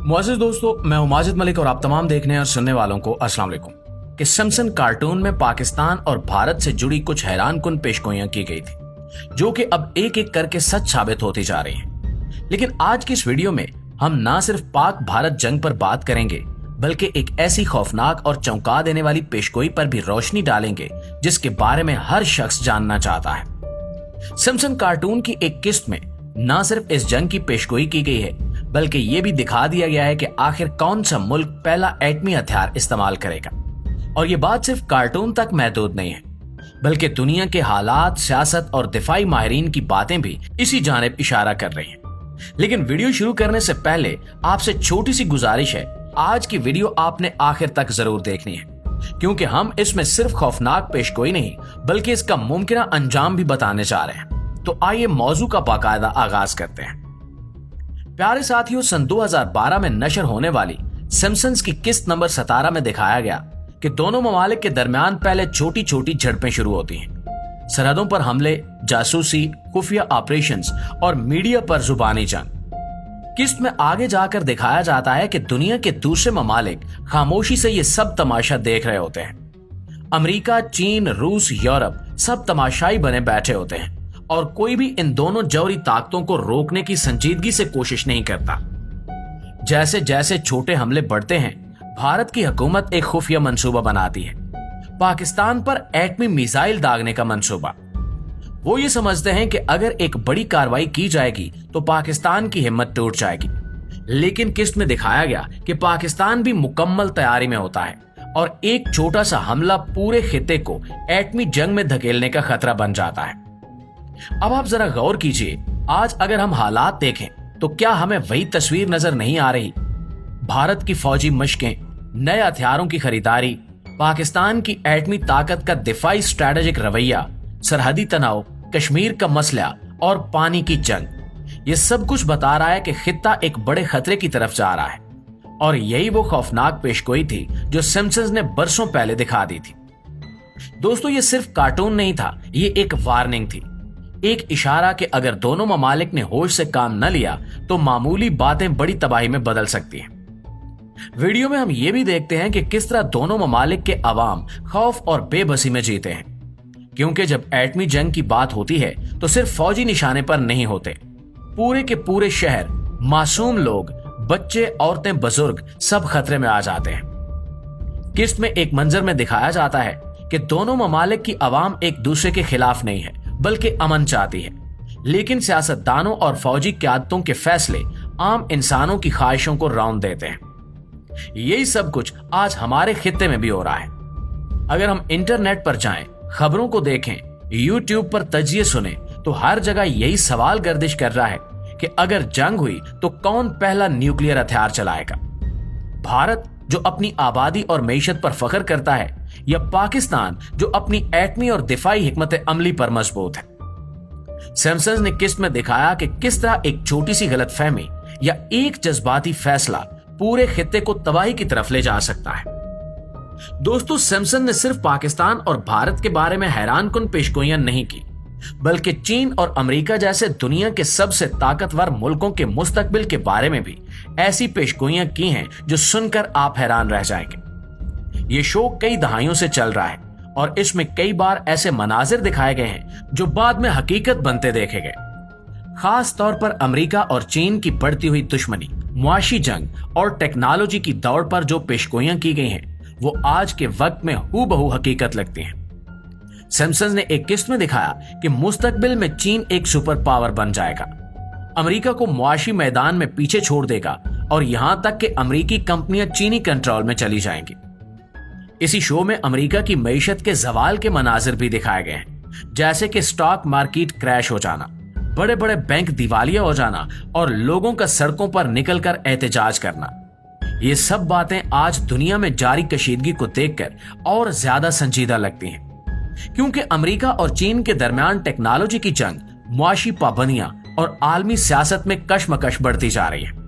मुअज़्ज़िज़ दोस्तों, मैं हूं माजिद मलिक और आप तमाम देखने और सुनने वालों को अस्सलाम वालेकुम। कि सिम्पसन कार्टून में पाकिस्तान और भारत से जुड़ी कुछ हैरानकुन पेशगोइयां की गई थी, जो कि अब एक एक करके सच साबित होती जा रही हैं। लेकिन आज की इस वीडियो में हम ना सिर्फ पाक भारत जंग पर बात करेंगे, बल्कि एक ऐसी खौफनाक और चौंका देने वाली पेशगोई पर भी रोशनी डालेंगे जिसके बारे में हर शख्स जानना चाहता है। सिम्पसन कार्टून की एक किस्त में ना सिर्फ इस जंग की पेशगोई की गई है, बल्कि ये भी दिखा दिया गया है कि आखिर कौन सा मुल्क पहला एटमी हथियार इस्तेमाल करेगा। और ये बात सिर्फ कार्टून तक महदूद नहीं है, बल्कि दुनिया के हालात, सियासत और दिफाई माहिरीन की बातें भी इसी जानिब इशारा कर रही हैं। लेकिन वीडियो शुरू करने से पहले आपसे छोटी सी गुजारिश है, आज की वीडियो आपने आखिर तक जरूर देखनी है, क्योंकि हम इसमें सिर्फ खौफनाक पेशगोई नहीं बल्कि इसका मुमकिन अंजाम भी बताने जा रहे हैं। तो आइए मौजू का बाकायदा आगाज करते हैं। प्यारे साथियों, सन 2012 में नशर होने वाली सिम्पसन्स की किस्त नंबर 17 में दिखाया गया कि दोनों ममालिक के दरमियान पहले छोटी छोटी झड़पें शुरू होती हैं। सरहदों पर हमले, जासूसी, खुफिया ऑपरेशंस और मीडिया पर जुबानी जंग। किस्त में आगे जाकर दिखाया जाता है कि दुनिया के दूसरे ममालिक खामोशी से ये सब तमाशा देख रहे होते हैं। अमेरिका, चीन, रूस, यूरोप सब तमाशाई बने बैठे होते हैं और कोई भी इन दोनों जौहरी ताकतों को रोकने की संजीदगी से कोशिश नहीं करता। जैसे जैसे छोटे हमले बढ़ते हैं, भारत की हुकूमत एक खुफिया मंसूबा बनाती है, पाकिस्तान पर एटमी मिसाइल दागने का मंसूबा। वो ये समझते हैं कि अगर एक बड़ी कार्रवाई की जाएगी तो पाकिस्तान की हिम्मत टूट जाएगी। लेकिन किस्त में दिखाया गया कि पाकिस्तान भी मुकम्मल तैयारी में होता है और एक छोटा सा हमला पूरे खित्ते को एटमी जंग में धकेलने का खतरा बन जाता है। अब आप जरा गौर कीजिए, आज अगर हम हालात देखें तो क्या हमें वही तस्वीर नजर नहीं आ रही? भारत की फौजी मशकें, नए हथियारों की खरीदारी, पाकिस्तान की एटमी ताकत का दिफाई स्ट्रेटेजिक रवैया, सरहदी तनाव, कश्मीर का मसला और पानी की जंग, ये सब कुछ बता रहा है कि खित्ता एक बड़े खतरे की तरफ जा रहा है। और यही वो खौफनाक पेशगोई थी जो सिम्पसन्स ने बरसों पहले दिखा दी थी। दोस्तों, ये सिर्फ कार्टून नहीं था, ये एक वार्निंग थी, एक इशारा कि अगर दोनों ममालिक ने होश से काम न लिया तो मामूली बातें बड़ी तबाही में बदल सकती हैं। वीडियो में हम ये भी देखते हैं कि किस तरह दोनों ममालिक के अवाम खौफ और बेबसी में जीते हैं, क्योंकि जब एटमी जंग की बात होती है तो सिर्फ फौजी निशाने पर नहीं होते, पूरे के पूरे शहर, मासूम लोग, बच्चे, औरतें, बुजुर्ग सब खतरे में आ जाते हैं। किस्त में एक मंजर में दिखाया जाता है कि दोनों ममालिक की अवाम एक दूसरे के खिलाफ नहीं है, बल्कि अमन चाहती है। लेकिन सियासतदानों और फौजी क़यादतों के फैसले आम इंसानों की ख्वाहिशों को रौंद देते हैं। यही सब कुछ आज हमारे खित्ते में भी हो रहा है। अगर हम इंटरनेट पर जाएं, खबरों को देखें, यूट्यूब पर तजिए सुने, तो हर जगह यही सवाल गर्दिश कर रहा है कि अगर जंग हुई तो कौन पहला न्यूक्लियर हथियार चलाएगा? भारत जो अपनी आबादी और मईशत पर फख्र करता है, या पाकिस्तान जो अपनी एटमी और दिफाई हिकमत अमली पर मजबूत है? सिम्पसन्स ने किस्त में दिखाया कि किस तरह एक छोटी सी गलतफहमी या एक जज्बाती फैसला पूरे खित्ते को तबाही की तरफ ले जा सकता है। दोस्तों, सिम्पसन ने सिर्फ पाकिस्तान और भारत के बारे में हैरानकुन पेशगोइयां नहीं की, बल्कि चीन और अमेरिका जैसे दुनिया के सबसे ताकतवर मुल्कों के मुस्तकबिल के बारे में भी ऐसी पेशगोइयां की हैं जो सुनकर आप हैरान रह जाएंगे। ये शो कई दहाइयों से चल रहा है और इसमें कई बार ऐसे मनाजिर दिखाए गए हैं जो बाद में हकीकत बनते देखे गए। खास तौर पर अमेरिका और चीन की बढ़ती हुई दुश्मनी, मुआशी जंग और टेक्नोलॉजी की दौड़ पर जो पेशगोइयां की गई हैं, वो आज के वक्त में हूबहू हकीकत लगती हैं। सिम्पसन्स ने एक किस्त में दिखाया कि मुस्तकबिल में चीन एक सुपर पावर बन जाएगा, अमेरिका को मुआशी मैदान में पीछे छोड़ देगा और यहां तक कि अमेरिकी कंपनियां चीनी कंट्रोल में चली जाएंगी। इसी शो में अमेरिका की मईशत के जवाल के मनाजिर भी दिखाए गए हैं, जैसे कि स्टॉक मार्केट क्रैश हो जाना, बड़े बड़े बैंक दिवालिया हो जाना और लोगों का सड़कों पर निकलकर एहतजाज करना। ये सब बातें आज दुनिया में जारी कशीदगी को देखकर और ज्यादा संजीदा लगती हैं, क्योंकि अमेरिका और चीन के दरमियान टेक्नोलॉजी की जंग, मुआशी पाबंदियां और आलमी सियासत में कशमकश बढ़ती जा रही है।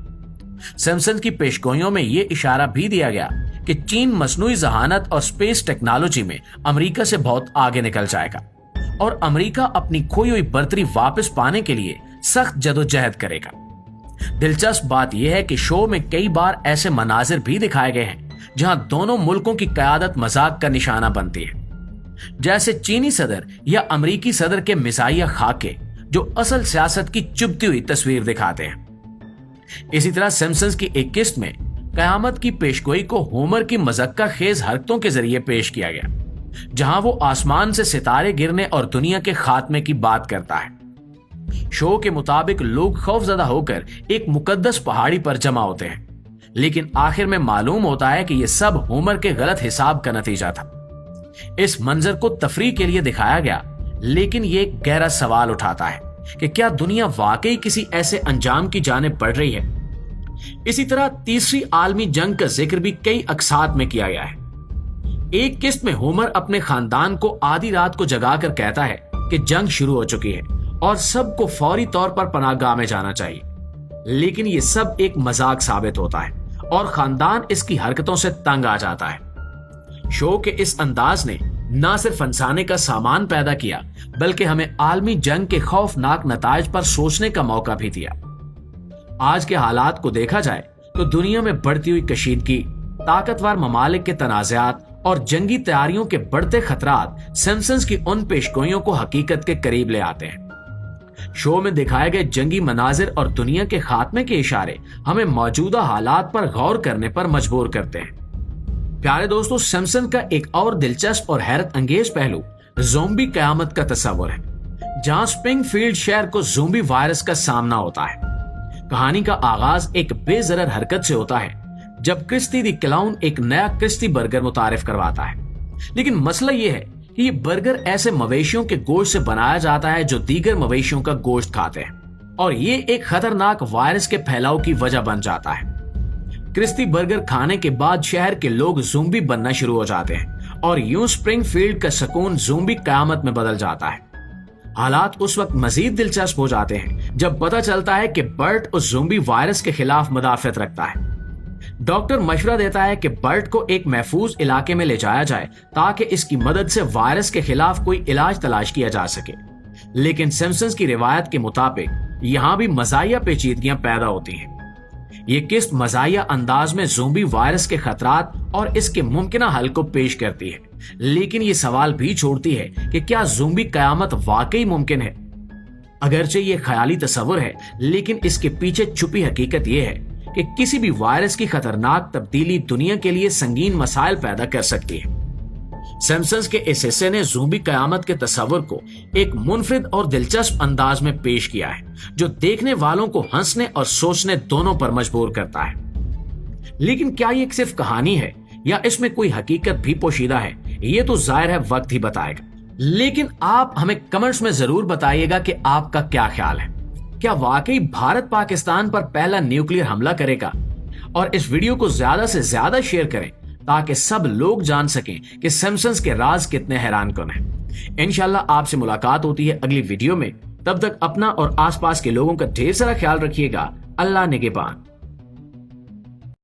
सिम्पसन की पेशगोइयों में ये इशारा भी दिया गया कि चीन मसनूई जहानत और स्पेस टेक्नोलॉजी में अमेरिका से बहुत आगे निकल जाएगा और अमेरिका अपनी खोई हुई बर्तरी वापस पाने के लिए सख्त जदोजहद करेगा। दिलचस्प बात यह है कि शो में कई बार ऐसे मनाजिर भी दिखाए गए हैं जहां दोनों मुल्कों की क़यादत मजाक का निशाना बनती है, जैसे चीनी सदर या अमेरिकी सदर के मिजाइया खाके जो असल सियासत की चुभती हुई तस्वीर दिखाते हैं। इसी तरह सिम्पसन्स की एक किस्त में कयामत की पेशगोई को होमर की मज़क्का खेज हरकतों के जरिए पेश किया गया, जहां वो आसमान से सितारे गिरने और दुनिया के खात्मे की बात करता है। शो के मुताबिक लोग खौफजदा होकर एक मुकद्दस पहाड़ी पर जमा होते हैं, लेकिन आखिर में मालूम होता है कि यह सब होमर के गलत हिसाब का नतीजा था। इस मंजर को तफरीह के लिए दिखाया गया, लेकिन यह एक गहरा सवाल उठाता है कि क्या दुनिया वाकई किसी ऐसे अंजाम की जानिब बढ़ रही है। इसी तरह तीसरी आलमी जंग का जिक्र भी कई अक्सात में किया गया है। एक किस्त में होमर अपने खानदान को आधी रात को जगाकर कहता है कि जंग शुरू हो चुकी है और सबको फौरी तौर पर पनाहगाह में जाना चाहिए, लेकिन ये सब एक मजाक साबित होता है और खानदान इसकी हरकतों से तंग आ जाता है। शो के इस अंदाज ने न सिर्फ फंसाने का सामान पैदा किया, बल्कि हमें आलमी जंग के खौफनाक नताइज पर सोचने का मौका भी दिया। आज के हालात को देखा जाए तो दुनिया में बढ़ती हुई कशीदगी, ताकतवर ममालिक के तनाज़ात और जंगी तैयारियों के बढ़ते खतरात सिम्पसन्स की उन पेशगोइयों को हकीकत के करीब ले आते हैं। शो में दिखाए गए जंगी मनाजिर और दुनिया के खात्मे के इशारे हमें मौजूदा हालात पर गौर करने पर मजबूर करते हैं। प्यारे दोस्तों, सिम्पसन का एक और दिलचस्प और हैरत अंगेज पहलू ज़ोंबी कयामत का तस्वर है, जहां स्प्रिंगफील्ड शहर को ज़ोंबी वायरस का सामना होता है। कहानी का आगाज एक बेजरर हरकत से होता है जब क्रिस्टी दी क्लाउन एक नया क्रिस्टी बर्गर मुतारिफ करवाता है, लेकिन मसला यह है कि ये बर्गर ऐसे मवेशियों के गोश्त से बनाया जाता है जो दीगर मवेशियों का गोश्त खाते हैं, और ये एक खतरनाक वायरस के फैलाव की वजह बन जाता है। क्रिस्टी बर्गर खाने के बाद शहर के लोग ज़ोंबी बनना शुरू हो जाते हैं और यूं स्प्रिंगफील्ड का सुकून ज़ोंबी कयामत में बदल जाता है। हालात उस वक्त मजीद दिलचस्प हो जाते हैं जब पता चलता है कि बर्ट उस ज़ोंबी वायरस के खिलाफ मुदाफियत रखता है। डॉक्टर मशवरा देता है कि बर्ट को एक महफूज इलाके में ले जाया जाए ताकि इसकी मदद से वायरस के खिलाफ कोई इलाज तलाश किया जा सके, लेकिन सिम्पसन्स की रिवायत के मुताबिक यहाँ भी मज़ाहिया पेचीदगियां पैदा होती हैं। ये किस्त मज़ाहिया अंदाज में ज़ोंबी वायरस के खतरात और इसके मुमकिना हल को पेश करती है, लेकिन ये सवाल भी छोड़ती है कि क्या ज़ोंबी कयामत वाकई मुमकिन है। अगरचे ये ख्याली तस्वर है, लेकिन इसके पीछे छुपी हकीकत यह है कि किसी भी वायरस की खतरनाक तब्दीली दुनिया के लिए संगीन मसाइल पैदा कर सकती है। सिम्पसन्स के इस हिस्से ने ज़ोंबी कयामत के तस्वर को एक मुनफरिद और दिलचस्प अंदाज में पेश किया है, जो देखने वालों को हंसने और सोचने दोनों पर मजबूर करता है। लेकिन क्या ये सिर्फ कहानी है या इसमें कोई हकीकत भी पोशीदा है, ये तो जाहिर है वक्त ही बताएगा। लेकिन आप हमें कमेंट्स में जरूर बताइएगा कि आपका क्या ख्याल है। क्या वाकई भारत पाकिस्तान पर पहला न्यूक्लियर हमला करेगा? और इस वीडियो को ज्यादा से ज्यादा शेयर करें ताकि सब लोग जान सकें कि सिम्पसन्स के राज कितने हैरानकुन हैं। इंशाल्लाह आपसे मुलाकात होती है अगली वीडियो में। तब तक अपना और आसपास के लोगों का ढेर सारा ख्याल रखिएगा। अल्लाह निगहबान।